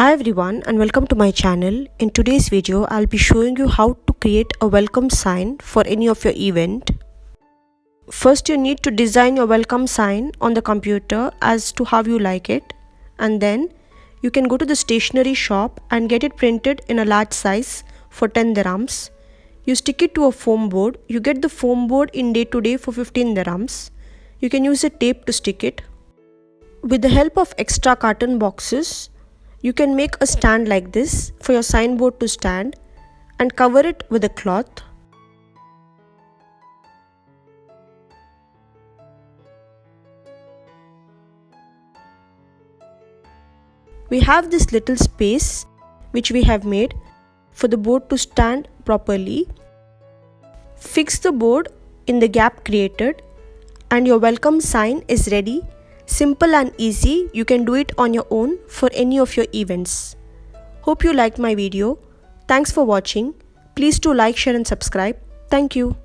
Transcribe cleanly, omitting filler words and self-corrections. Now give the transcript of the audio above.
Hi everyone and welcome to my channel. In today's video, I'll be showing you how to create a welcome sign for any of your event. First, you need to design your welcome sign on the computer as to how you like it, and then you can go to the stationery shop and get it printed in a large size for 10 dirhams. You stick it to a foam board. You get the foam board in day to day for 15 dirhams. You can use a tape to stick it. With the help of extra carton boxes, you can make a stand like this for your signboard to stand and cover it with a cloth. We have this little space which we have made for the board to stand properly. Fix the board in the gap created and your welcome sign is ready. Simple and easy, you can do it on your own for any of your events. Hope you liked my video. Thanks for watching. Please do like, share and subscribe. Thank you.